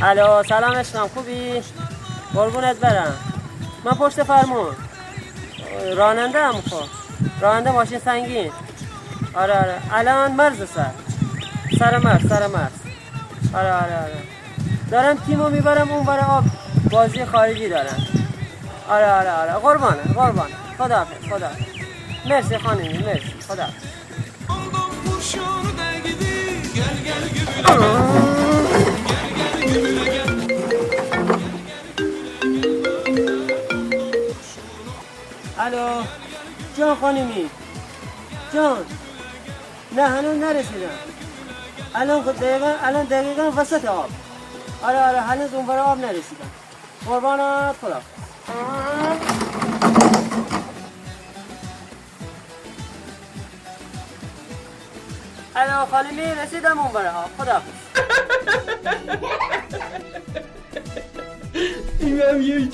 الو سلام عشقم، خوبی؟ قربونت برم. من پشت فرمون راننده هم خب، راننده ماشین سنگین. آره الان مرز سر مرز. آره دارم تیمو میبرم اون برای آب، بازی خارجی دارم. آره قربان خدا مرسی خانمی، مرسی خدا. الو جان خانمی جان، نه هنوز نرسیدم. الان دقیقا وسط آب. آره هنوز اون برای آب نرسیدم. قربانت خدا. الو خانمی رسیدم اون برای آب. خدا. این هم یه